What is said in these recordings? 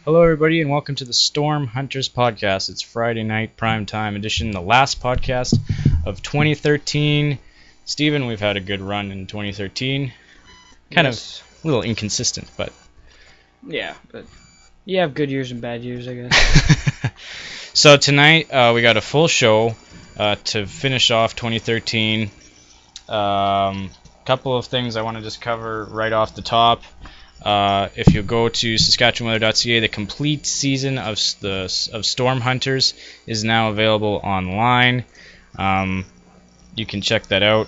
Hello, everybody, and welcome to the Storm Hunters podcast. It's Friday night prime time edition, the last podcast of 2013. Steven, we've had a good run in 2013. Kind of a little inconsistent, but yeah, but you have good years and bad years, I guess. So tonight we got a full show to finish off 2013. Couple of things I want to just cover right off the top. If you go to saskatchewanweather.ca, the complete season of Storm Hunters is now available online. You can check that out.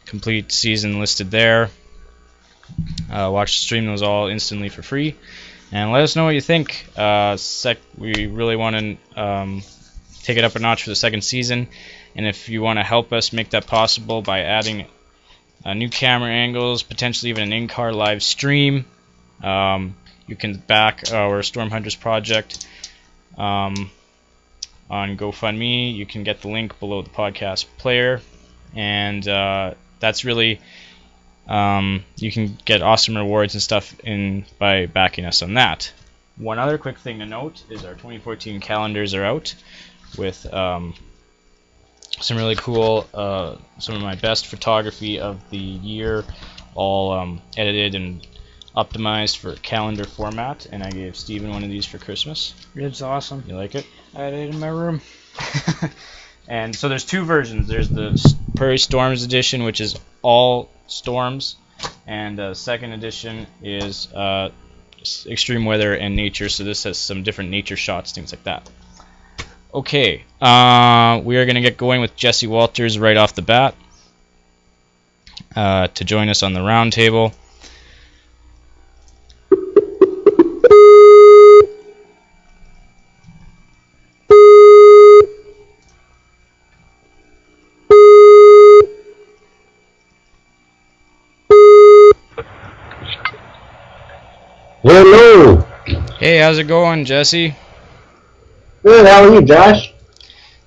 Complete season listed there. Stream those all instantly for free, and let us know what you think. We really want to take it up a notch for the second season, and if you want to help us make that possible by adding new camera angles, potentially even an in-car live stream, you can back our Storm Hunters project on GoFundMe. You can get the link below the podcast player, and that's really you can get awesome rewards and stuff by backing us on that. One other quick thing to note is our 2014 calendars are out with some really cool, some of my best photography of the year, all edited and optimized for calendar format, and I gave Steven one of these for Christmas. It's awesome. You like it? I had it in my room. And so there's two versions. There's the Prairie Storms edition, which is all storms, and second edition is extreme weather and nature, so this has some different nature shots, things like that. Okay, we are going to get going with Jesse Walters right off the bat to join us on the round table. Hello. Hey, how's it going, Jesse? Good, how are you, Josh?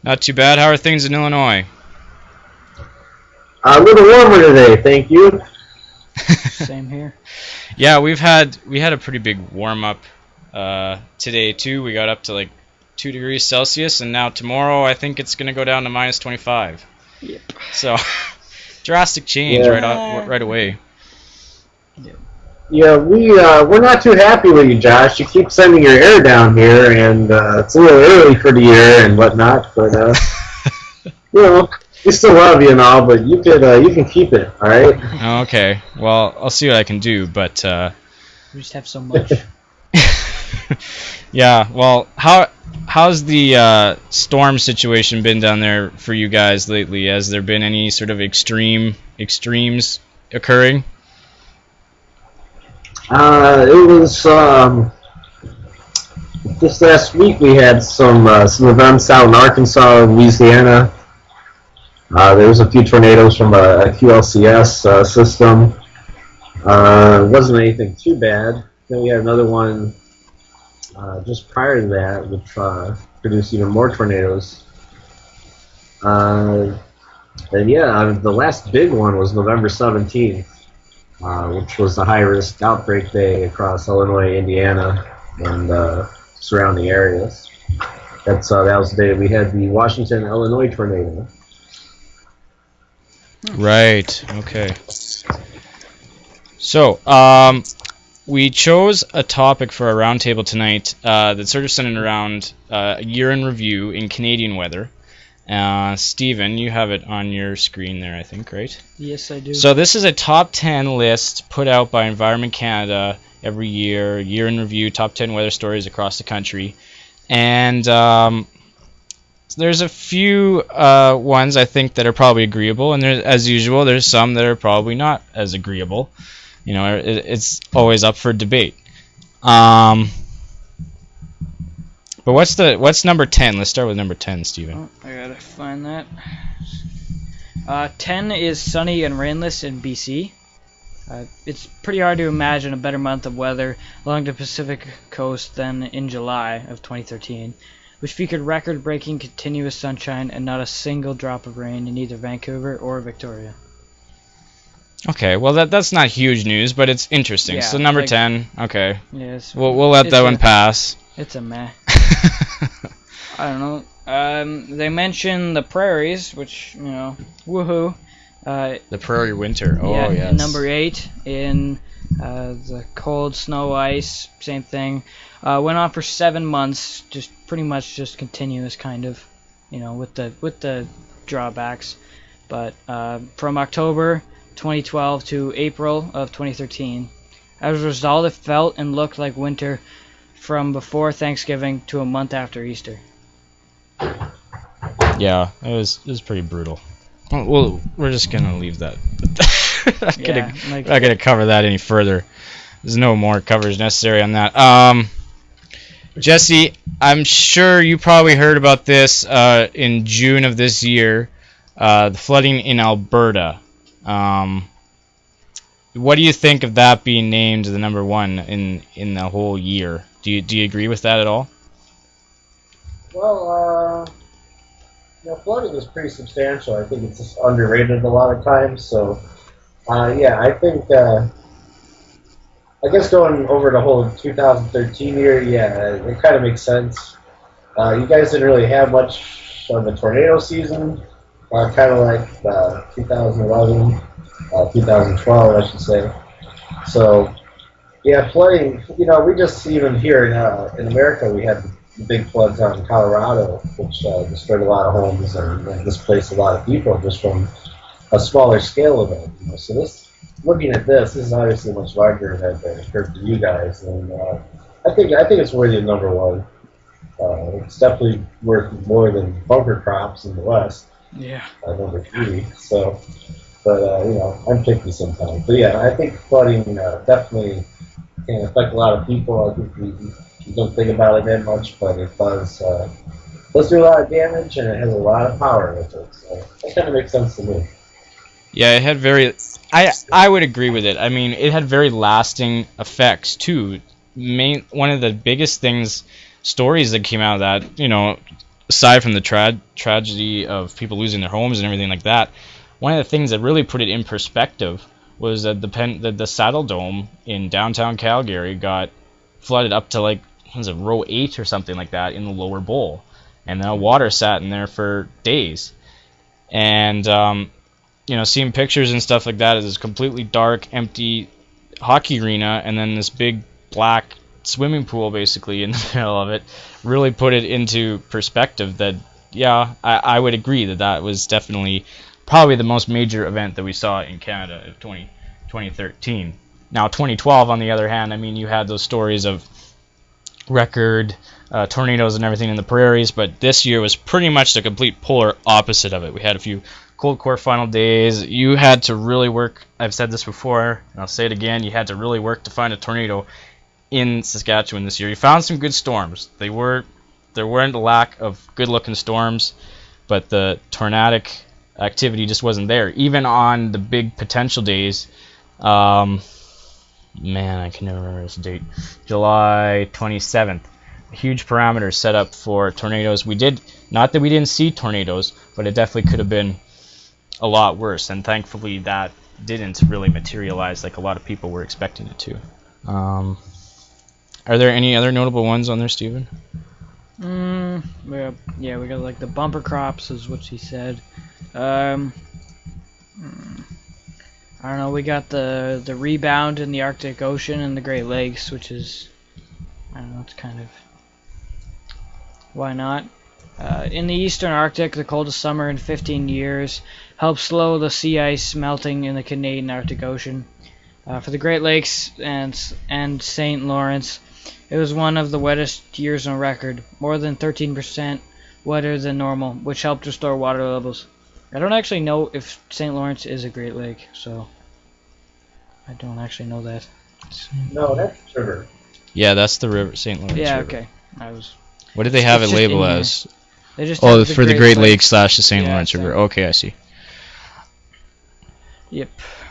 Not too bad. How are things in Illinois? A little warmer today, thank you. Same here. Yeah, we had a pretty big warm up today too. We got up to like 2 degrees Celsius, and now tomorrow I think it's gonna go down to minus 25. Yep. So drastic change right away. Yep. Yeah, we're not too happy with you, Josh. You keep sending your air down here, and it's a little early for the year and whatnot. But you know, we still love you and all, but you can keep it, all right? Okay. Well, I'll see what I can do, but We just have so much. yeah. Well, how's the storm situation been down there for you guys lately? Has there been any sort of extremes occurring? It was this last week we had some events out in Arkansas and Louisiana. There was a few tornadoes from a QLCS system. It wasn't anything too bad. Then we had another one just prior to that, which produced even more tornadoes. And yeah, the last big one was November 17th. Which was the high-risk outbreak day across Illinois, Indiana, and surrounding areas. That was the day we had the Washington, Illinois tornado. Right. Okay. So, we chose a topic for our roundtable tonight that's sort of centered around a year in review in Canadian weather. Steven, you have it on your screen there, I think, right? Yes, I do. So this is a top 10 list put out by Environment Canada every year in review, top 10 weather stories across the country. And there's a few ones I think that are probably agreeable, and as usual, there's some that are probably not as agreeable. You know, it's always up for debate. But what's number 10? Let's start with number 10, Steven. Oh, I gotta find that. 10 is sunny and rainless in BC. It's pretty hard to imagine a better month of weather along the Pacific coast than in July of 2013, which featured record-breaking continuous sunshine and not a single drop of rain in either Vancouver or Victoria. Okay, well that's not huge news, but it's interesting. Yeah, So number like- 10. Okay, Yes. we'll let that one pass. It's a meh. I don't know. They mention the prairies, which, you know, woohoo. The prairie winter. Oh yeah, yes. in number 8 in the cold snow ice, same thing. Went on for 7 months, just pretty much just continuous kind of, you know, with the drawbacks. But from October 2012 to April of 2013, as a result, it felt and looked like winter from before Thanksgiving to a month after Easter. Yeah, it was pretty brutal. Well, we're just gonna leave that. Not gonna cover that any further. There's no more coverage necessary on that. Jesse, I'm sure you probably heard about this in June of this year, the flooding in Alberta. What do you think of that being named the number 1 in the whole year? Do you agree with that at all? Well, flooding is pretty substantial. I think it's just underrated a lot of times. So, yeah, I think, I guess going over the whole 2013 year, yeah, it kind of makes sense. You guys didn't really have much of a tornado season, kind of like 2011, 2012, I should say. So, yeah, flooding, we just, even here in America, we had the big floods out in Colorado, which destroyed a lot of homes and displaced a lot of people just from a smaller scale event. So looking at this is obviously a much larger event that occurred to you guys, and I think it's worthy of number 1. It's definitely worth more than bunker crops in the West. Yeah. Number 3. So, but I'm picky sometimes. But yeah, I think flooding definitely can affect a lot of people. I think we don't think about it that much, but it does do a lot of damage, and it has a lot of power with it. So that kind of makes sense to me. Yeah, it had I would agree with it. I mean, it had very lasting effects too. One of the biggest stories that came out of that, aside from the tragedy of people losing their homes and everything like that, one of the things that really put it in perspective was that the Saddle Dome in downtown Calgary got flooded up to row 8 or something like that in the lower bowl, and the water sat in there for days. And seeing pictures and stuff like that of this completely dark, empty hockey arena, and then this big black swimming pool basically in the middle of it, really put it into perspective that, yeah, I would agree that was definitely probably the most major event that we saw in Canada of 2013. Now, 2012, on the other hand, I mean, you had those stories of record tornadoes and everything in the prairies, but this year was pretty much the complete polar opposite of it. We had a few cold core final days. You had to really work. I've said this before, and I'll say it again. You had to really work to find a tornado in Saskatchewan this year. You found some good storms. There weren't a lack of good-looking storms, but the tornadic activity just wasn't there. Even on the big potential days, man, I can never remember this date, July 27th, huge parameters set up for tornadoes. Not that we didn't see tornadoes, but it definitely could have been a lot worse, and thankfully that didn't really materialize like a lot of people were expecting it to. Are there any other notable ones on there, Steven? Yeah, we got the bumper crops, is what she said. I don't know. We got the rebound in the Arctic Ocean and the Great Lakes, which is, I don't know, it's kind of, why not? In the Eastern Arctic, the coldest summer in 15 years helped slow the sea ice melting in the Canadian Arctic Ocean. For the Great Lakes and St. Lawrence, it was one of the wettest years on record, more than 13% wetter than normal, which helped restore water levels. I don't actually know if St. Lawrence is a Great Lake, so I don't actually know that. No, that's the river. Yeah, that's the river, St. Lawrence Yeah, River. okay. What did they have it just labeled in as? They just Oh, have for the Great Lakes / the St. Yeah, Lawrence so- River. Okay, I see. Yep.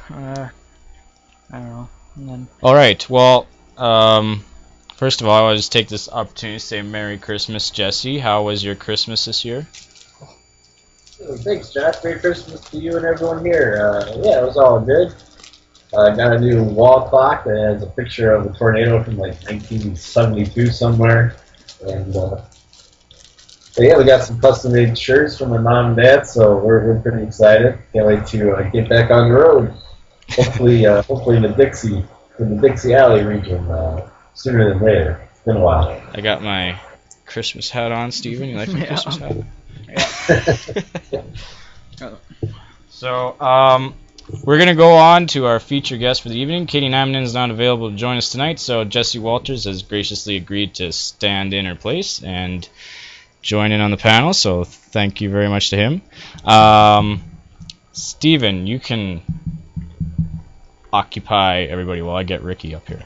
I don't know. And then, All right. Well, first of all, I'll just take this opportunity to say Merry Christmas, Jesse. How was your Christmas this year? Thanks, Josh. Merry Christmas to you and everyone here. Yeah, it was all good. Got a new wall clock that has a picture of a tornado from like 1972 somewhere. And but yeah, we got some custom-made shirts from my mom and dad, so we're pretty excited. Can't wait to get back on the road. Hopefully in the Dixie Alley region sooner than later. It's been a while. I got my Christmas hat on, Steven. You like my Christmas hat? Yeah. So, we're going to go on to our featured guest for the evening. Katie Nymanen is not available to join us tonight, so Jesse Walters has graciously agreed to stand in her place and join in on the panel, so thank you very much to him. Steven, you can occupy everybody while I get Ricky up here.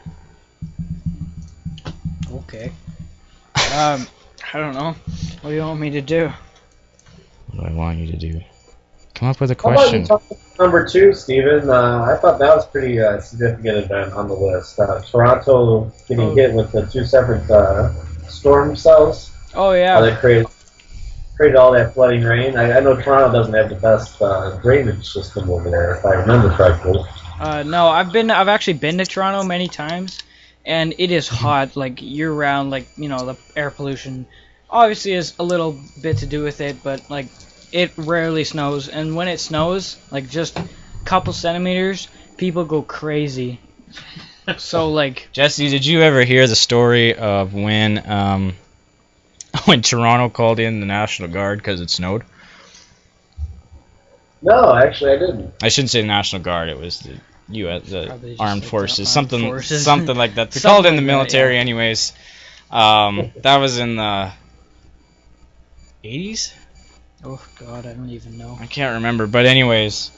Okay. I don't know. What do you want me to do? What do I want you to do? Come up with a How about question. you talk about number 2, Steven? I thought that was pretty significant event on the list. Toronto getting hit with the 2 separate storm cells. Oh, yeah. That created all that flooding rain. I know Toronto doesn't have the best drainage system over there, if I remember correctly. No, I've actually been to Toronto many times, and it is hot, like, year-round. Like, you know, the air pollution obviously has a little bit to do with it, but, like, it rarely snows, and when it snows, like, just a couple centimeters, people go crazy. So, like... Jesse, did you ever hear the story of when Toronto called in the National Guard because it snowed? No, actually I didn't. I shouldn't say National Guard, it was the U.S. the Armed Forces, something like that. They called in the military anyways. That was in the 80s? Oh, God, I don't even know. I can't remember, but anyways,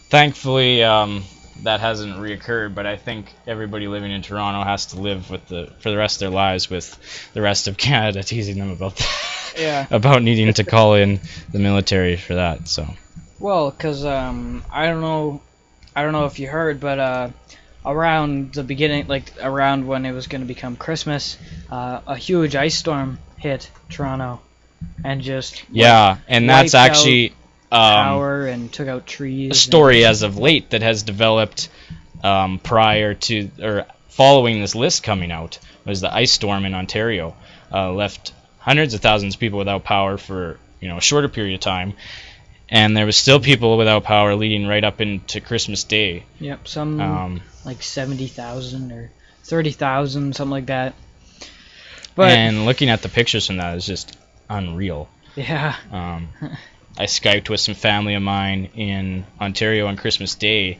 thankfully that hasn't reoccurred, but I think everybody living in Toronto has to live with for the rest of their lives with the rest of Canada teasing them about that. Yeah. About needing to call in the military for that, so. Well, because I don't know if you heard, but around the beginning, like around when it was going to become Christmas, a huge ice storm hit Toronto, and just and that's actually power and took out trees. A story as of late that has developed prior to or following this list coming out was the ice storm in Ontario left hundreds of thousands of people without power for a shorter period of time. And there was still people without power leading right up into Christmas Day. Yep, some like 70,000 or 30,000, something like that. But and looking at the pictures from that is just unreal. Yeah. I Skyped with some family of mine in Ontario on Christmas Day,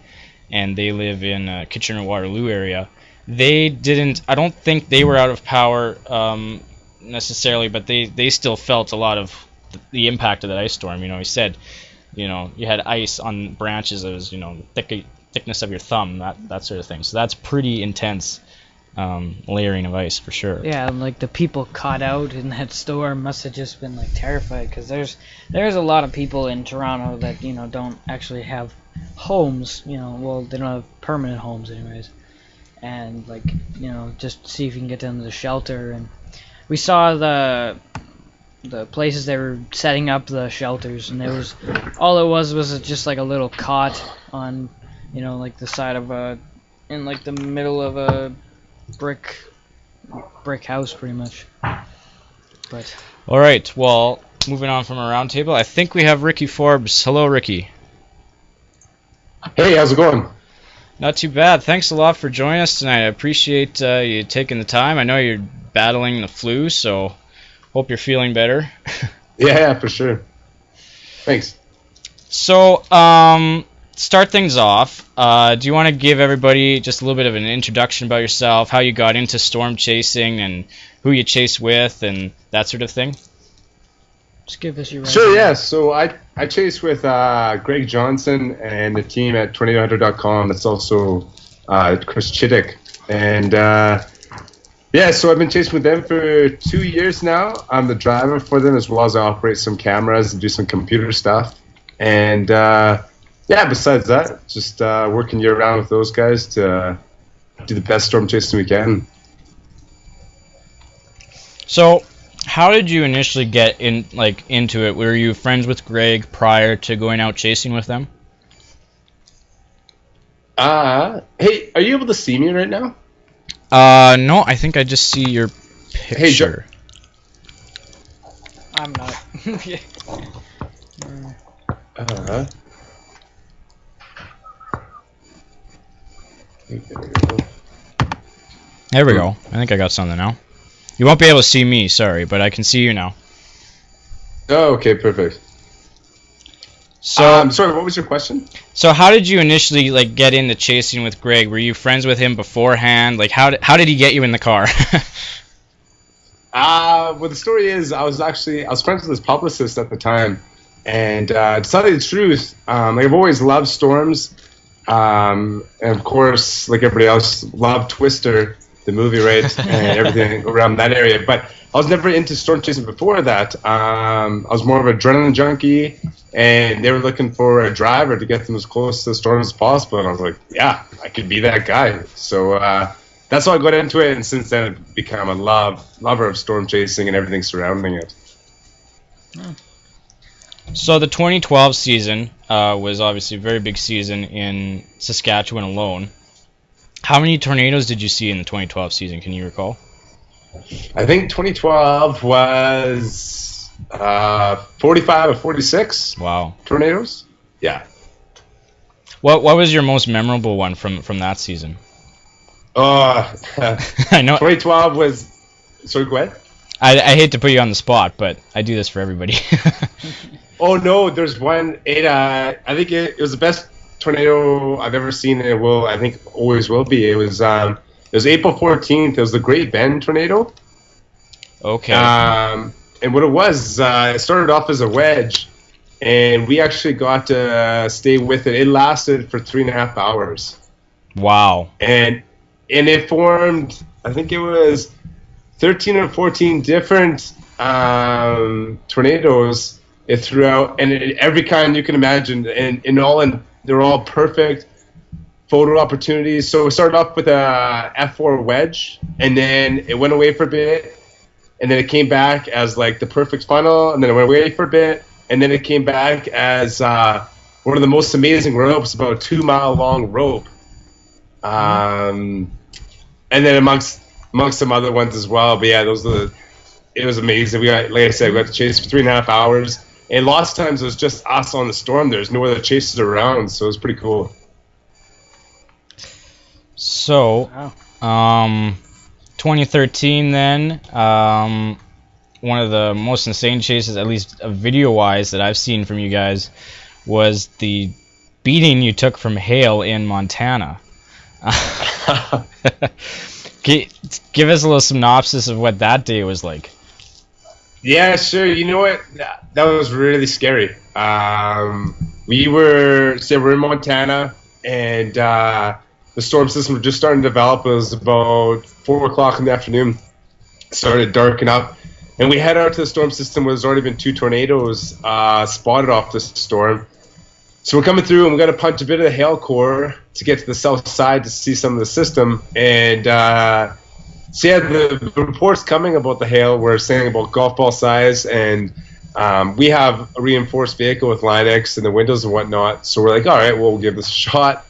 and they live in Kitchener-Waterloo area. I don't think they were out of power necessarily, but they still felt a lot of the impact of that ice storm. He said, you had ice on branches that was, thickness of your thumb, that sort of thing. So that's pretty intense layering of ice for sure. Yeah, and like the people caught out in that storm must have just been like terrified, because there's a lot of people in Toronto that don't actually have homes. Well, they don't have permanent homes anyways, and like just see if you can get them to the shelter. And we saw the places they were setting up the shelters, and all it was just like a little cot on like the side of in like the middle of a brick house pretty much. But all right, well, moving on from our round table, I think we have Ricky Forbes. Hello, Ricky. Hey, how's it going? Not too bad. Thanks a lot for joining us tonight. I appreciate you taking the time. I know you're battling the flu, so hope you're feeling better. Yeah, for sure. Thanks. So, start things off. Do you want to give everybody just a little bit of an introduction about yourself, how you got into storm chasing, and who you chase with, and that sort of thing? Just give us your Sure, yeah. So I chase with Greg Johnson and the team at tornadohunter.com. It's also Chris Chittick. And yeah, so I've been chasing with them for 2 years now. I'm the driver for them, as well as I operate some cameras and do some computer stuff. And yeah, besides that, just working year-round with those guys to do the best storm chasing we can. So, how did you initially get into it? Were you friends with Greg prior to going out chasing with them? Hey, are you able to see me right now? No, I think I just see your picture. I'm not. Uh, There we go. I think I got something now. You won't be able to see me, sorry, but I can see you now. oh, okay, perfect. So, Sorry, what was your question? so how did you initially like get into chasing with Greg? Were you friends with him beforehand? Like, how did he get you in the car? Well, the story is, I was friends with his publicist at the time, and to tell you the truth, like I've always loved storms, and of course, like everybody else, loved Twister, the movie, right, and everything around that area. But I was never into storm chasing before that. I was more of an adrenaline junkie, and they were looking for a driver to get them as close to the storm as possible. And I was like, yeah, I could be that guy. So that's how I got into it, and since then I've become a lover of storm chasing and everything surrounding it. So the 2012 season was obviously a very big season in Saskatchewan alone. How many tornadoes did you see in the 2012 season? Can you recall? I think 2012 was 45 or 46 Wow. tornadoes. Yeah. What was your most memorable one from that season? I know. 2012 was. Sorry, go ahead. I hate to put you on the spot, but I do this for everybody. Oh no, there's one. I think it was the best tornado I've ever seen, and it will. I think always will be. It was April 14th. It was the Great Bend tornado. Okay. And what it was, it started off as a wedge, and we actually got to stay with it. It lasted for 3.5 hours. Wow. And it formed, I think it was 13 or 14 different tornadoes it threw out, and every kind you can imagine, and they're all perfect photo opportunities. So it started off with a F4 wedge, and then it went away for a bit, and then it came back as like the perfect funnel, and then it went away for a bit, and then it came back as one of the most amazing ropes, about a 2-mile long rope. And then amongst some other ones as well. But yeah, it was amazing. We got, like I said, we got to chase for 3.5 hours. And lots of times it was just us on the storm. There's no other chasers around, so it was pretty cool. So, 2013 then, one of the most insane chases, at least video-wise, that I've seen from you guys, was the beating you took from hail in Montana. Give us a little synopsis of what that day was like. Yeah, sure. You know what? That was really scary. We're in Montana, and the storm system was just starting to develop. It was about 4 o'clock in the afternoon. It started darking up, and we head out to the storm system where there's already been 2 tornadoes spotted off the storm. So we're coming through, and we got to punch a bit of the hail core to get to the south side to see some of the system. And so yeah, the reports coming about the hail were saying about golf ball size, and we have a reinforced vehicle with Linux and the windows and whatnot. So we're like, all right, well, we'll give this a shot.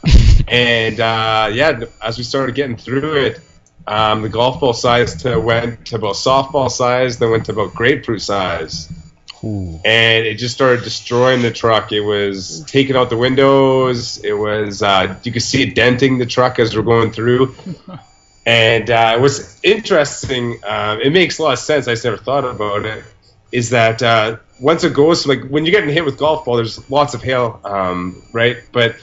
And yeah, as we started getting through it, the golf ball size went to about softball size, then went to about grapefruit size. Ooh. And it just started destroying the truck. It was taking out the windows. It was you could see it denting the truck as we're going through. And it was interesting. It makes a lot of sense. I just never thought about it. Is that once it goes, like when you're getting hit with golf ball, there's lots of hail, right? But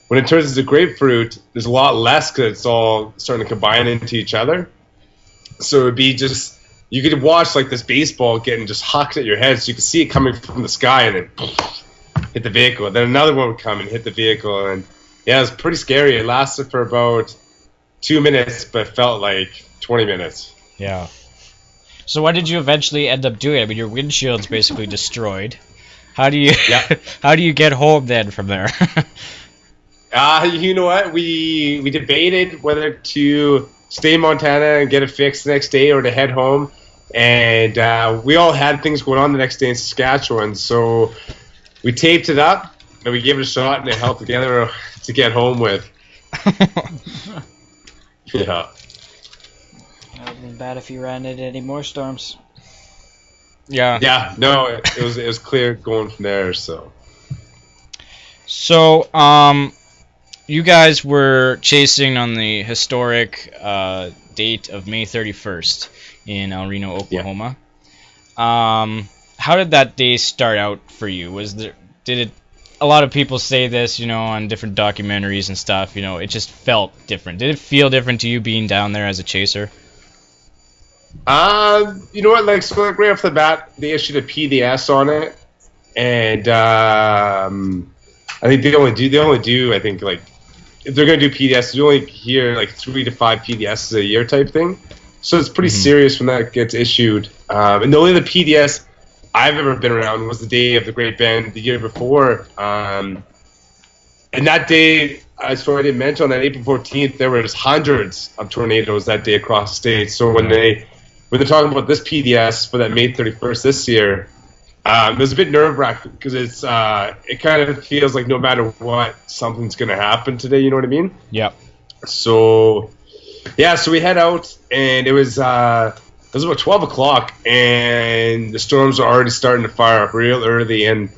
when it turns into grapefruit, there's a lot less because it's all starting to combine into each other. So it'd be just, you could watch like this baseball getting just hucked at your head, so you could see it coming from the sky and then hit the vehicle. Then another one would come and hit the vehicle, and yeah, it was pretty scary. It lasted for about 2 minutes, but felt like 20 minutes. Yeah. So what did you eventually end up doing? I mean, your windshield's basically destroyed. How do you how do you get home then from there? You know what? We debated whether to stay in Montana and get it fixed the next day or to head home. And we all had things going on the next day in Saskatchewan, so we taped it up and we gave it a shot and it held together to get home with. Yeah. It would have been bad if you ran into any more storms. Yeah. Yeah. No, it was clear going from there. So. So, you guys were chasing on the historic date of May 31st in El Reno, Oklahoma. Yeah. How did that day start out for you? A lot of people say this, on different documentaries and stuff, it just felt different. Did it feel different to you being down there as a chaser? You know what, so right off the bat, they issued a PDS on it, and I think they only do if they're gonna do PDS, you only hear 3 to 5 PDSs a year type thing. So it's pretty serious when that gets issued. And the only PDS I've ever been around was the day of the Great Bend the year before. And that day, so I didn't mention, on that April 14th, there was hundreds of tornadoes that day across the state. So when they're talking about this PDS for that May 31st this year, it was a bit nerve-wracking because it kind of feels like no matter what, something's going to happen today, you know what I mean? Yeah. So, yeah, so we head out, and it was about 12 o'clock, and the storms are already starting to fire up real early, and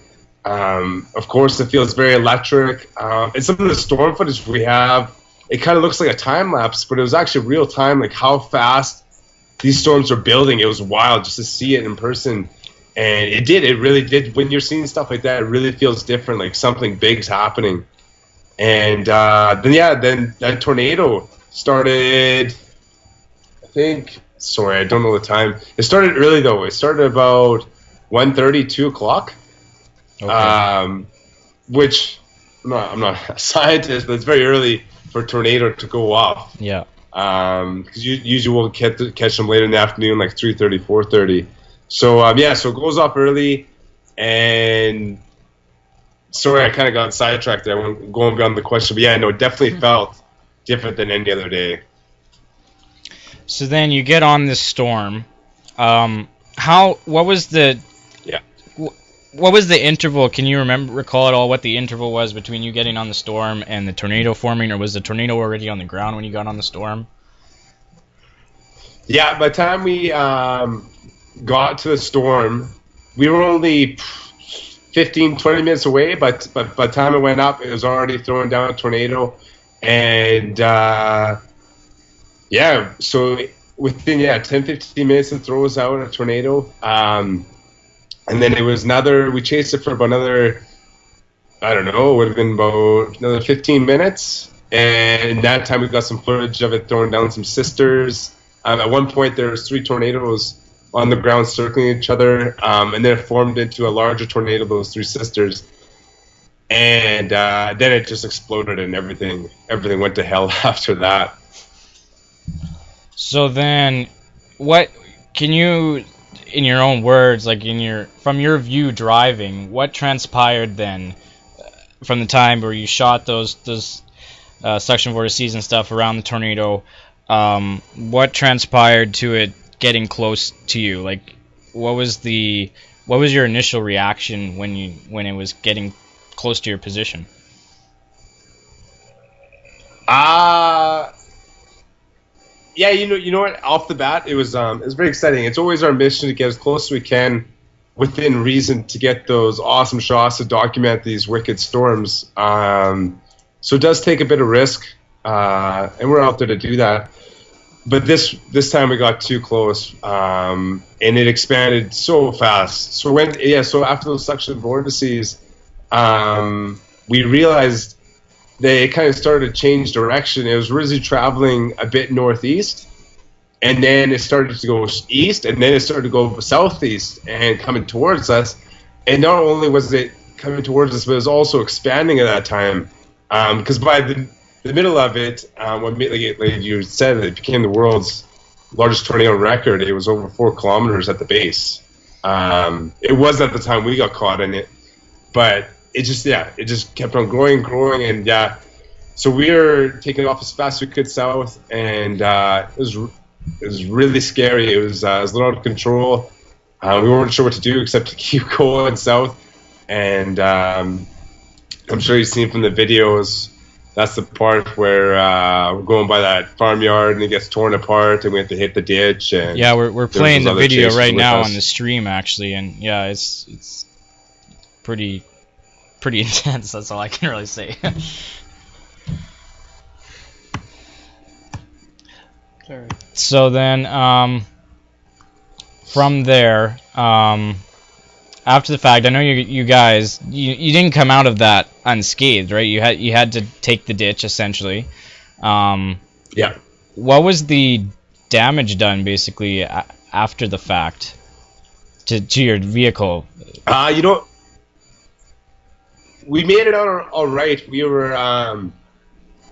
of course it feels very electric. And some of the storm footage we have, it kind of looks like a time-lapse, but it was actually real time, how fast these storms are building. It was wild just to see it in person. And it really did. When you're seeing stuff like that, it really feels different, like something big's happening. And then that tornado started, I don't know the time. It started early, though. It started about 1:30, 2 o'clock. Okay. Which, I'm not a scientist, but it's very early for a tornado to go off. Yeah. Because usually we'll catch them later in the afternoon, 3:30, 4:30. So, so it goes off early, and sorry, I kind of got sidetracked there when going beyond the question, but it definitely felt different than any other day. So then you get on this storm. What was the interval? Can you recall at all what the interval was between you getting on the storm and the tornado forming, or was the tornado already on the ground when you got on the storm? Yeah, by the time we got to the storm, we were only 15, 20 minutes away, but by the time it went up, it was already throwing down a tornado. And so within 10, 15 minutes it throws out a tornado. And then it was we chased it for about another, I don't know, it would have been about another 15 minutes. And that time we got some footage of it throwing down some sisters. At one point there was 3 tornadoes on the ground circling each other, and then it formed into a larger tornado, those 3 sisters. And then it just exploded, and everything went to hell after that. So then, what can you, in your own words, from your view driving, what transpired then from the time where you shot those suction vortices and stuff around the tornado? What transpired to it getting close to you? What was your initial reaction when it was getting close to your position? Yeah, you know what? Off the bat, it was very exciting. It's always our mission to get as close as we can, within reason, to get those awesome shots to document these wicked storms. So it does take a bit of risk, and we're out there to do that. But this time we got too close, and it expanded so fast. So after those suction vortices, we realized they kind of started to change direction. It was originally traveling a bit northeast, and then it started to go east, and then it started to go southeast and coming towards us. And not only was it coming towards us, but it was also expanding at that time, because by the middle of it, like you said, it became the world's largest tornado on record. It was over 4 kilometers at the base. It was at the time we got caught in it, but it just kept on growing, and so we were taking off as fast as we could south, and it was really scary. It was a little out of control. We weren't sure what to do except to keep going south, and I'm sure you've seen from the videos That's the part where we're going by that farmyard and it gets torn apart and we have to hit the ditch. And Yeah, we're playing the video chasers right with now us. on the stream actually, and yeah, it's pretty intense. That's all I can really say. Sorry. So then, from there, after the fact, I know you guys you didn't come out of that unscathed, right? You had to take the ditch essentially. Yeah. What was the damage done basically after the fact to your vehicle? You know, we made it out all right. We were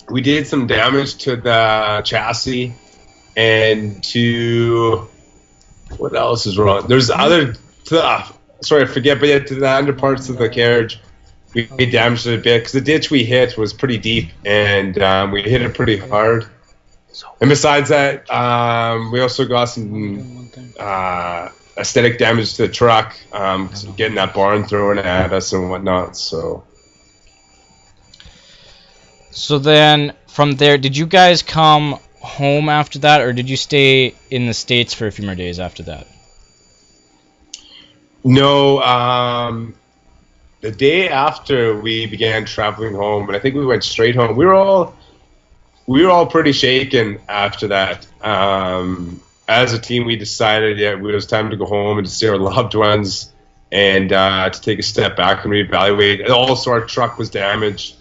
we did some damage to the chassis and to what else is wrong? There's other sorry, I forget, but yeah, to the under parts of the carriage, we damaged it a bit because the ditch we hit was pretty deep and we hit it pretty hard. And besides that, we also got some aesthetic damage to the truck, getting that barn thrown at us and whatnot. So then from there, did you guys come home after that, or did you stay in the States for a few more days after that? no, the day after we began traveling home, and I think we went straight home. We were all pretty shaken after that. As a team, we decided it was time to go home and to see our loved ones and to take a step back and reevaluate. Also, our truck was damaged.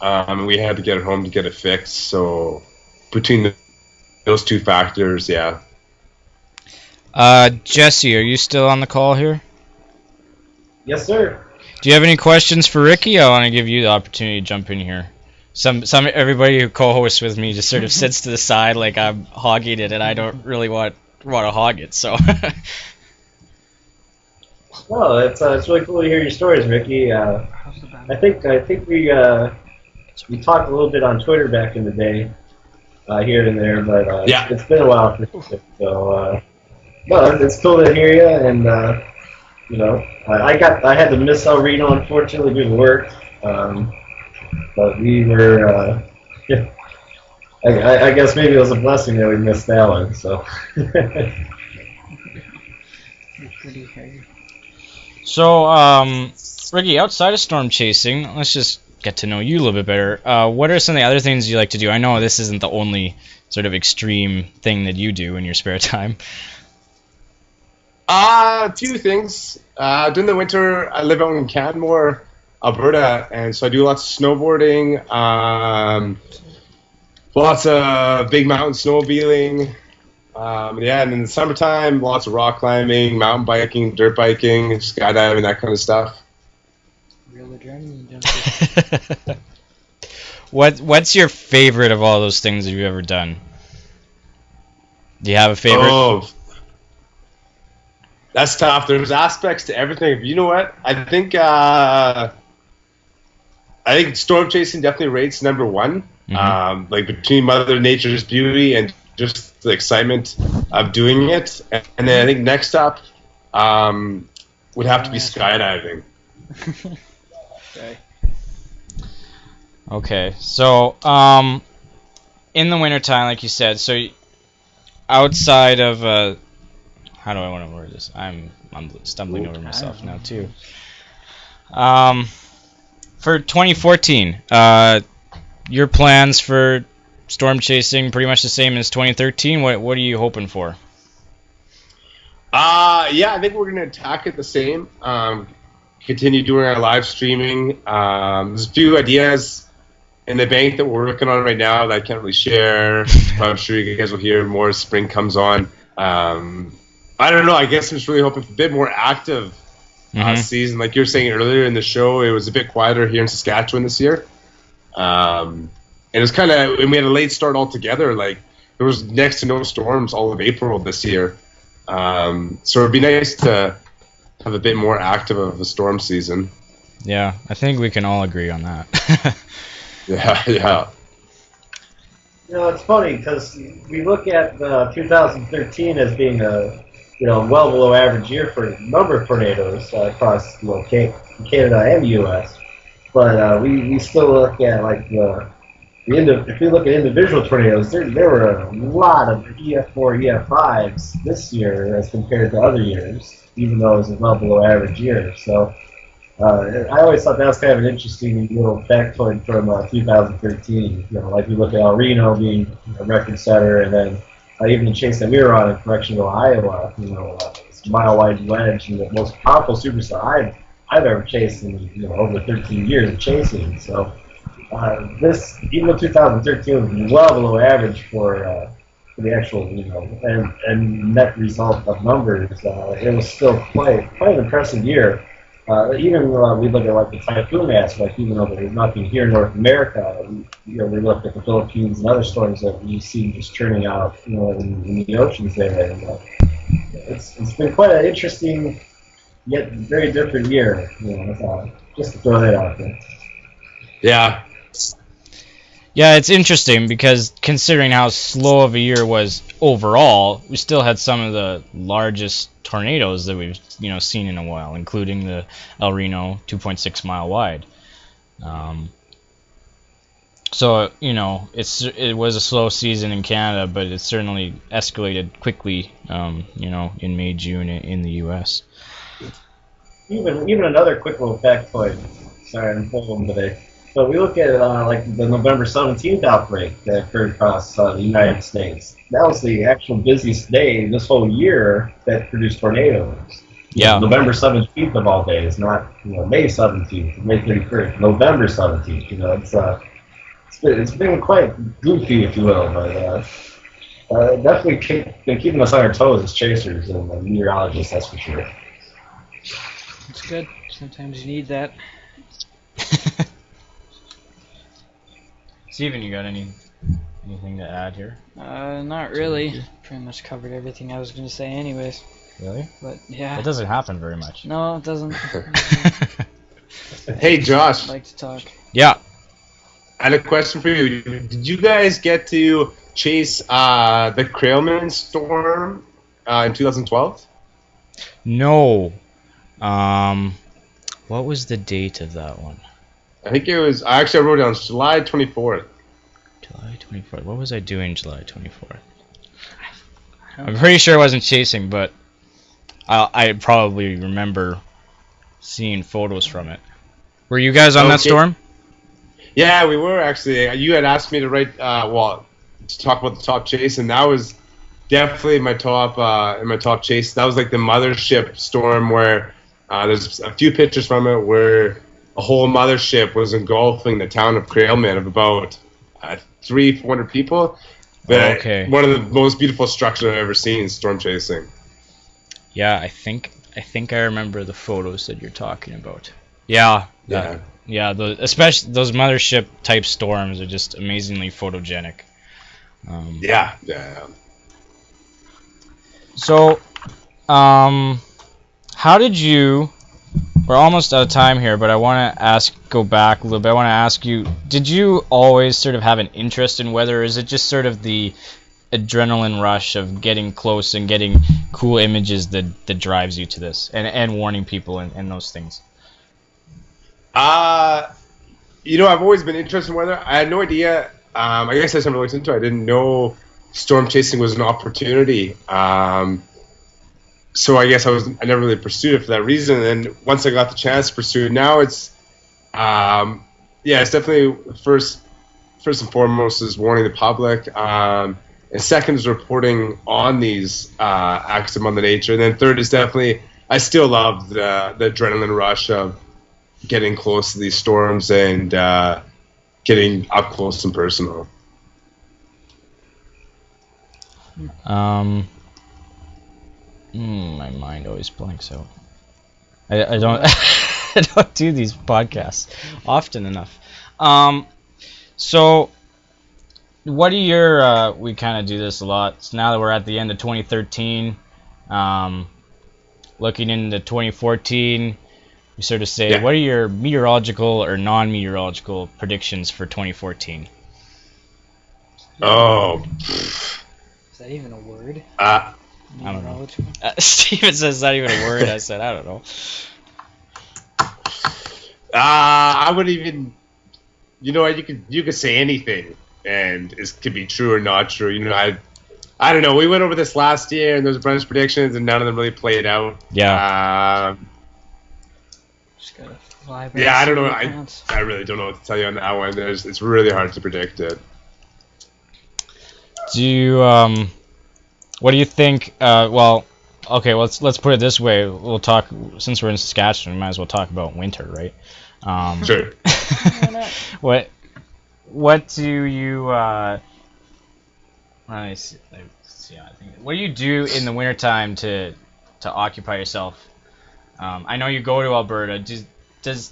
And we had to get it home to get it fixed. So between those two factors, yeah. Jesse, are you still on the call here? Yes, sir. Do you have any questions for Ricky? I want to give you the opportunity to jump in here. Everybody who co-hosts with me just sort of sits to the side like I'm hogging it, and I don't really want to hog it. So. Well, it's really cool to hear your stories, Ricky. I think we talked a little bit on Twitter back in the day, here and there, but Yeah. it's been a while for me. So, no, it's cool to hear you, and you know, I had to miss El Reno unfortunately due to work, but we were. I guess maybe it was a blessing that we missed that one. So. So, Ricky, outside of storm chasing, let's just get to know you a little bit better. What are some of the other things you like to do? I know this isn't the only sort of extreme thing that you do in your spare time. A few things. During the winter, I live out in Canmore, Alberta, and so I do lots of snowboarding, lots of big mountain snowmobiling. Yeah, and in the summertime, lots of rock climbing, mountain biking, dirt biking, skydiving, that kind of stuff. Real adrenaline junkie. What's your favorite of all those things that you've ever done? Do you have a favorite? Oh, that's tough. There's aspects to everything. You know what? I think storm chasing definitely rates number one. Mm-hmm. Like between Mother Nature's beauty and just the excitement of doing it. And then I think next up would have to be skydiving. Okay, so in the wintertime, like you said, so outside of how do I want to word this? I'm stumbling over myself now too. For 2014, your plans for storm chasing pretty much the same as 2013. What are you hoping for? Yeah, I think we're gonna attack it the same. Continue doing our live streaming. There's a few ideas in the bank that we're working on right now that I can't really share. I'm sure you guys will hear more as spring comes on. I don't know. I guess I'm just really hoping for a bit more active season. Like you were saying earlier in the show, it was a bit quieter here in Saskatchewan this year. And it was kind of, and we had a late start altogether. Like there was next to no storms all of April this year. So it'd be nice to have a bit more active of a storm season. Yeah, I think we can all agree on that. Yeah. You know, it's funny because we look at 2013 as being a well below average year for a number of tornadoes across Canada and the U.S. But we still look at like the if you look at individual tornadoes, there were a lot of EF4, EF5s this year as compared to other years, even though it was a well below average year. So I always thought that was kind of an interesting little factoid from 2013. You know, like we look at El Reno being a record setter, and then even the chase that we were on in Correctional, Iowa, you know, it's a mile-wide wedge and the most powerful superstar I've ever chased in over 13 years of chasing. So this, even though 2013 was well below average for the actual and net result of numbers, it was still quite an impressive year. Even we look at like the typhoon aspect, even though there's nothing here in North America, we look at the Philippines and other storms that we see just churning out, in the oceans there. And, it's been quite an interesting yet very different year. Just to throw that out there. Yeah. Yeah, it's interesting because considering how slow of a year it was overall, we still had some of the largest tornadoes that we've seen in a while, including the El Reno 2.6 mile wide. So it was a slow season in Canada, but it certainly escalated quickly. In May, June in the U.S. Even another quick little factoid. Sorry, I'm pulling today. So we look at like the November 17th outbreak that occurred across the United States. That was the actual busiest day this whole year that produced tornadoes. Yeah. November 17th of all days, not May 17th, May 31st, November 17th. It's been quite goofy, if you will, but definitely been keeping us on our toes as chasers and meteorologists, that's for sure. It's good. Sometimes you need that. Steven, you got anything to add here? Not really. Pretty much covered everything I was going to say anyways. Really? But yeah. It doesn't happen very much. No, it doesn't. Hey, Josh. I'd like to talk. Yeah. I had a question for you. Did you guys get to chase the Crailman storm in 2012? No. What was the date of that one? I think it was. I wrote down July 24th. July 24th. What was I doing July 24th? I'm pretty sure I wasn't chasing, but I probably remember seeing photos from it. Were you guys on that storm? Yeah, we were actually. You had asked me to write, to talk about the top chase, and that was definitely my top chase. That was like the mothership storm where there's a few pictures from it where a whole mothership was engulfing the town of Crailman of about 300-400 people. But okay. One of the most beautiful structures I've ever seen in storm chasing. Yeah, I think I remember the photos that you're talking about. Yeah. Especially those mothership type storms are just amazingly photogenic. Yeah. So, how did you? We're almost out of time here, but I want to go back a little bit. I want to ask you: did you always sort of have an interest in weather, or is it just sort of the adrenaline rush of getting close and getting cool images that drives you to this, and warning people and those things? I've always been interested in weather. I had no idea. I guess I just never looked into it. I didn't know storm chasing was an opportunity. So I guess I never really pursued it for that reason. And once I got the chance to pursue it, now it's definitely first and foremost is warning the public. And second is reporting on these acts of Mother Nature. And then third is definitely, I still love the adrenaline rush of getting close to these storms and getting up close and personal. My mind always blanks out. I don't I don't do these podcasts often enough. So what are your we kind of do this a lot. So now that we're at the end of 2013, looking into 2014, we sort of say, what are your meteorological or non-meteorological predictions for 2014? Oh. Is that even a word? I don't know. Steven says not even a word. I said, I don't know. I would even you know what, you could say anything, and it could be true or not true. You know, I don't know. We went over this last year, and there was a bunch of predictions, and none of them really played out. Yeah. Just gotta fly by Yeah, I don't know. the accounts. I really don't know what to tell you on that one. It's really hard to predict it. Do you what do you think? Well, okay, let's put it this way. We'll talk, since we're in Saskatchewan, we might as well talk about winter, right? Sure. What do you let me see, I think, what do you do in the wintertime to occupy yourself? I know you go to Alberta. Do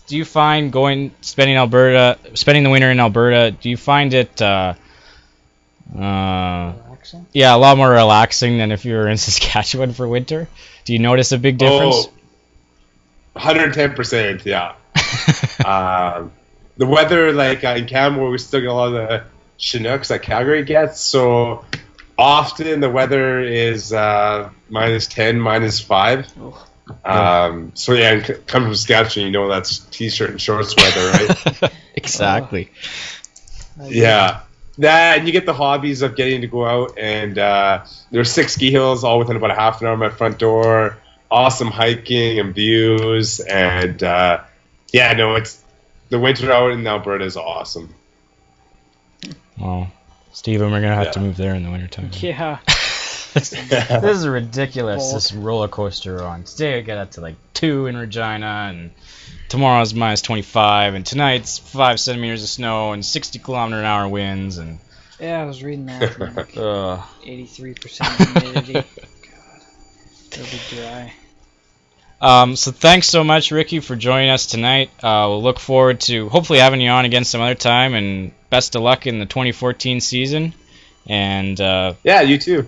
you find spending the winter in Alberta, do you find it Relaxing? yeah, a lot more relaxing than if you were in Saskatchewan for winter? Do you notice a big difference? 110%, yeah. The weather, like in Canada, we still get a lot of the Chinooks that Calgary gets, so often the weather is -10, -5. So yeah, coming from Saskatchewan, you know that's t-shirt and shorts weather, right? Exactly. Yeah. That, and you get the hobbies of getting to go out, and there's 6 ski hills all within about a half an hour of my front door. Awesome hiking and views, and yeah, no, it's the winter out in Alberta is awesome. Well, Steven, we're gonna have to move there in the wintertime. Yeah. This is ridiculous. Bold. This roller coaster we're on. Today I got up to like 2 in Regina, and tomorrow's -25, and tonight's 5 centimeters of snow and 60-kilometer-an-hour winds, and Yeah, I was reading that. Like 83% humidity. God, it'll be dry. so thanks so much, Ricky, for joining us tonight. We'll look forward to hopefully having you on again some other time, and best of luck in the 2014 season. And yeah, you too.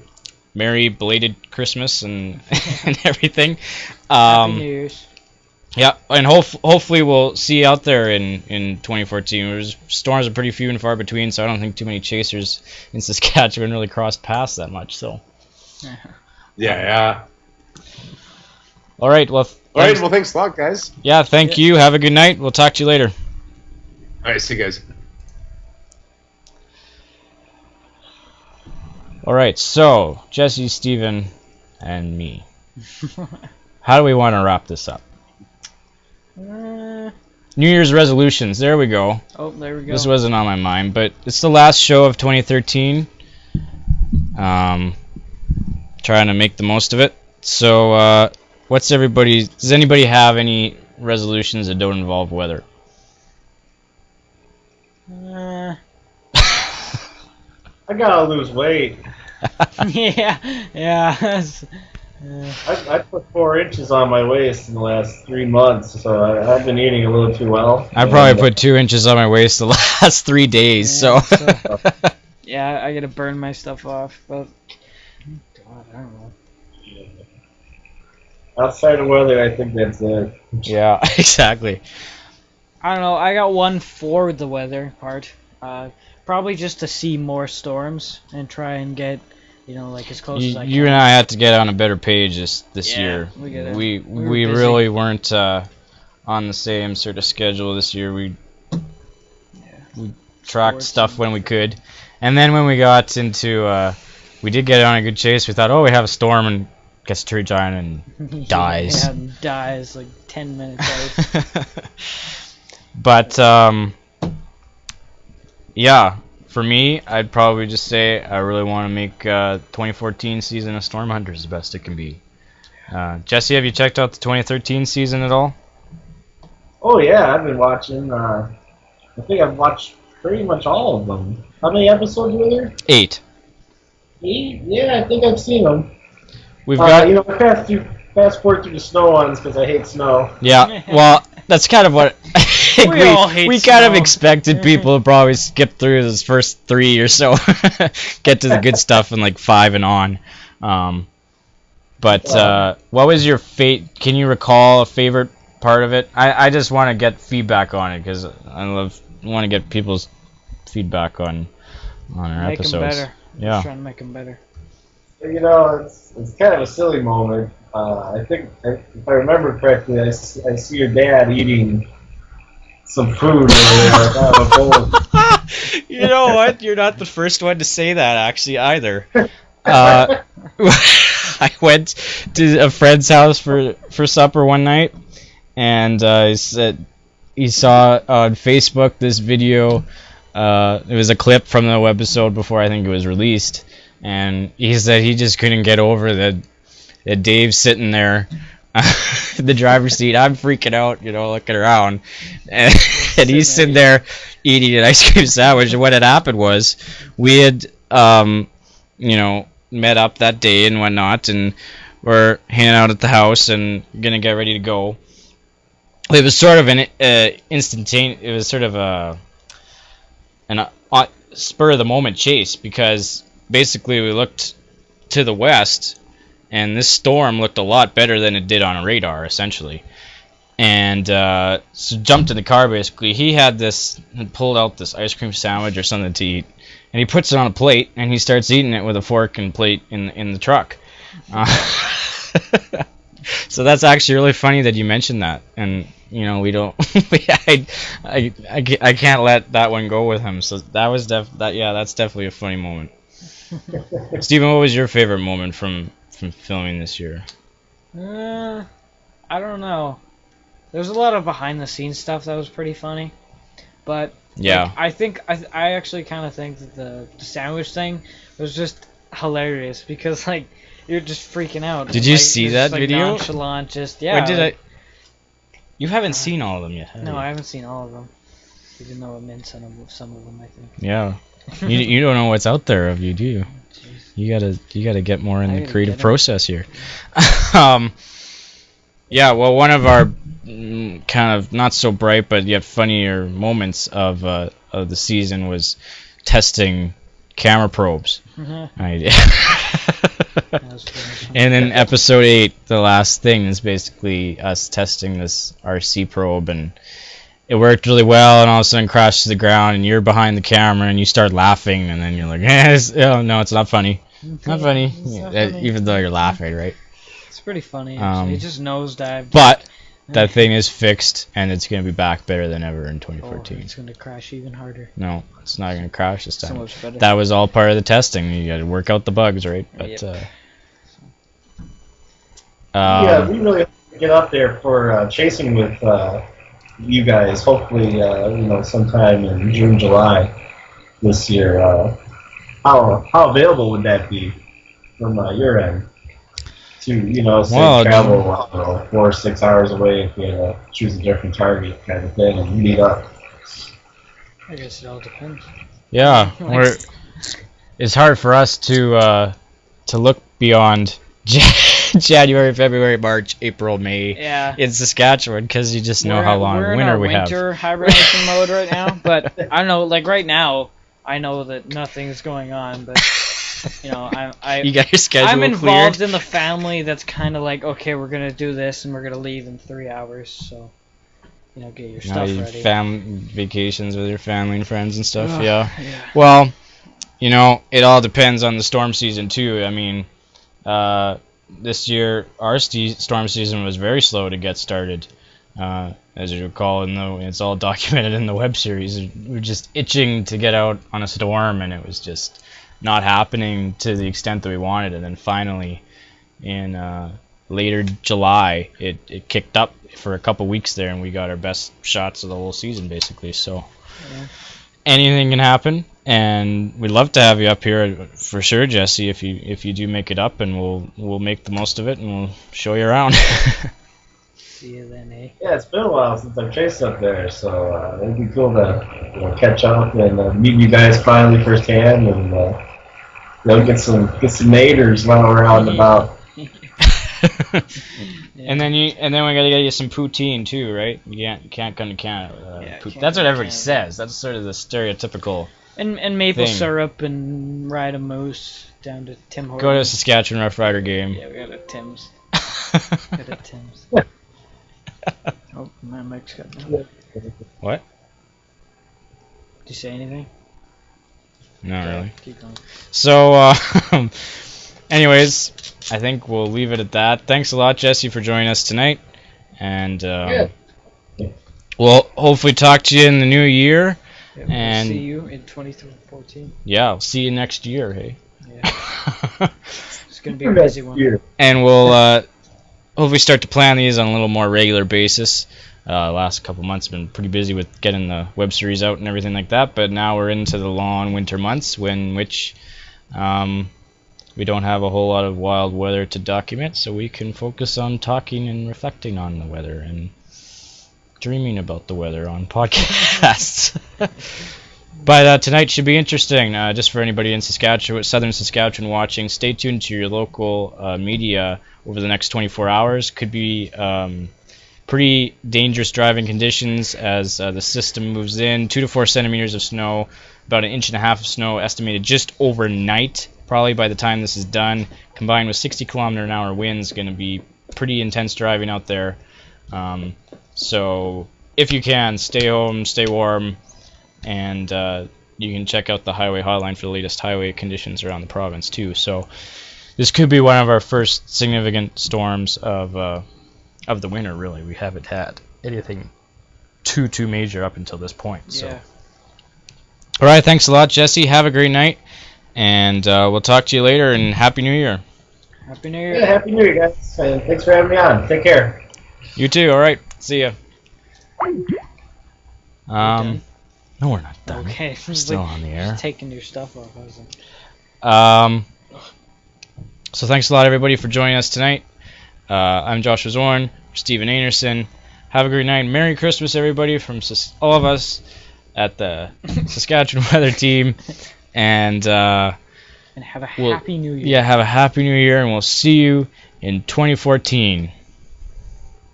Merry belated Christmas and and everything. Happy New Year's. Yeah, and hopefully we'll see you out there in 2014. Storms are pretty few and far between, so I don't think too many chasers in Saskatchewan really cross paths that much. So. Yeah. All right. Well. Thanks a lot, guys. Yeah. Thank you. Have a good night. We'll talk to you later. All right. See you guys. All right. So Jesse, Steven, and me. How do we want to wrap this up? New Year's resolutions. There we go. Oh, there we go. This wasn't on my mind, but it's the last show of 2013. Trying to make the most of it. So, does anybody have any resolutions that don't involve weather? I gotta lose weight. yeah. I put 4 inches on my waist in the last 3 months, so I've been eating a little too well. I probably put 2 inches on my waist the last 3 days, so. Yeah, I gotta burn my stuff off, but God, I don't know. Outside of weather, I think that's it. Yeah, exactly. I don't know. I got one for the weather part. Probably just to see more storms and try and get, like as close as I can. You and I had to get on a better page this year. We really weren't on the same sort of schedule this year. We tracked stuff when we could, and then when we got into, we did get on a good chase. We thought, we have a storm, and gets to Regina and dies. Yeah, dies like 10 minutes out. But yeah, for me, I'd probably just say I really want to make 2014 season of Storm Hunters the best it can be. Jesse, have you checked out the 2013 season at all? Oh yeah, I've been watching. I think I've watched pretty much all of them. How many episodes were there? 8. 8? Yeah, I think I've seen them. We've got. I fast forward through the snow ones because I hate snow. Yeah, well, that's kind of what I think we kind of expected people to probably skip through those first 3 or so, get to the good stuff in like 5 and on. But what was your can you recall a favorite part of it? I just want to get feedback on it because I want to get people's feedback on our Make episodes. them better. Yeah. Just trying to make them better. It's kind of a silly moment. I think, if I remember correctly, I see your dad eating some food over there. You know what? You're not the first one to say that, actually, either. I went to a friend's house for supper one night, and he said he saw on Facebook this video. It was a clip from the webisode before I think it was released, and he said he just couldn't get over that Dave's sitting there in the driver's seat. I'm freaking out, looking around, and he's sitting there eating an ice cream sandwich. And what had happened was we had, met up that day and whatnot, and we're hanging out at the house and gonna get ready to go. It was sort of an instantaneous. It was sort of an spur of the moment chase, because basically we looked to the west, and this storm looked a lot better than it did on a radar, essentially. And so jumped in the car. Basically, he had pulled out this ice cream sandwich or something to eat, and he puts it on a plate and he starts eating it with a fork and plate in the truck. So that's actually really funny that you mentioned that, and we don't. I can't let that one go with him. So that was that's definitely a funny moment. Steven, what was your favorite moment from filming this year? I don't know. There's a lot of behind the scenes stuff that was pretty funny, but yeah, I think I actually kind of think that the sandwich thing was just hilarious, because you're just freaking out. Did you see that video? Nonchalant, just yeah. You haven't seen all of them yet, have you? No, I haven't seen all of them. Even though I meant some of them, I think. Yeah, you don't know what's out there of you, do you? Jeez. You gotta get more in the creative process here. Yeah, well, one of our kind of not so bright but yet funnier moments of the season was testing camera probes. And in episode 8, the last thing is basically us testing this RC probe, and it worked really well, and all of a sudden crashed to the ground, and you're behind the camera and you start laughing, and then you're like, oh no, it's not funny. Not funny. Even though you're laughing, right? It's pretty funny, actually. It just nosedived. But that thing is fixed, and it's going to be back better than ever in 2014. It's going to crash even harder. No, it's not going to crash this time. So much better. That was all part of the testing. You got to work out the bugs, right? But yeah, we really have to get up there for chasing with you guys. Hopefully, sometime in June, July this year. How available would that be from your end? To travel 4 or 6 hours away if you choose a different target kind of thing and meet up. I guess it all depends. Yeah, it's hard for us to look beyond January, February, March, April, May in Saskatchewan, because you just know how long winter we have. We're in winter hibernation mode right now, but I don't know, right now, I know that nothing's going on, but you got your schedule I'm involved cleared? In the family that's kind of okay, we're gonna do this and we're gonna leave in 3 hours, so get your stuff ready. Vacations with your family and friends and stuff. Yeah. Well, it all depends on the storm season too. I mean, this year our storm season was very slow to get started. As you recall, it's all documented in the web series. We were just itching to get out on a storm, and it was just not happening to the extent that we wanted. And then finally, in later July, it kicked up for a couple weeks there, and we got our best shots of the whole season, basically. So anything can happen, and we'd love to have you up here for sure, Jesse. If you do make it up, and we'll make the most of it, and we'll show you around. See you then, eh? Yeah, it's been a while since I've chased up there, so it'd be cool to catch up and meet you guys finally firsthand, and get some naders while we're out and about. And then we gotta get you some poutine too, right? You can't come to Canada. That's what everybody says. That's sort of the stereotypical. And maple thing. Syrup and ride a moose down to Tim Hortons. Go to a Saskatchewan Rough Rider game. Yeah, we got a Tim's. Tim's. Oh, my mic's got no. What? Did you say anything? Not really. Keep going. So, anyways, I think we'll leave it at that. Thanks a lot, Jesse, for joining us tonight. And we'll hopefully talk to you in the new year. Yeah, And we'll see you in 2014. Yeah, I'll see you next year, hey. Yeah. It's going to be a busy one. And we'll hopefully start to plan these on a little more regular basis. Last couple months have been pretty busy with getting the web series out and everything like that, but now we're into the long winter months which we don't have a whole lot of wild weather to document, so we can focus on talking and reflecting on the weather and dreaming about the weather on podcasts. But tonight should be interesting, just for anybody in Saskatchewan, southern Saskatchewan watching. Stay tuned to your local media over the next 24 hours. Could be pretty dangerous driving conditions as the system moves in. 2 to 4 centimeters of snow, about 1.5 inches of snow estimated just overnight. Probably by the time this is done, combined with 60 kilometer an hour winds, going to be pretty intense driving out there. So if you can, stay home, stay warm, and you can check out the highway hotline for the latest highway conditions around the province too. So this could be one of our first significant storms of the winter. Really, we haven't had anything too major up until this point. So, Yeah. all right, thanks a lot, Jesse. Have a great night, and we'll talk to you later. And Happy New Year. Happy New Year. Yeah, Happy New Year, guys. And thanks for having me on. Take care. You too. All right. See ya. done? No, we're not done. Okay. We're still on the air. Just taking your stuff off. I was like, So thanks a lot, everybody, for joining us tonight. I'm Joshua Zorn, Stephen Anderson. Have a great night. Merry Christmas, everybody, from all of us at the Saskatchewan Weather Team. And and have a happy New Year. Yeah, have a happy New Year, and we'll see you in 2014.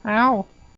Ow.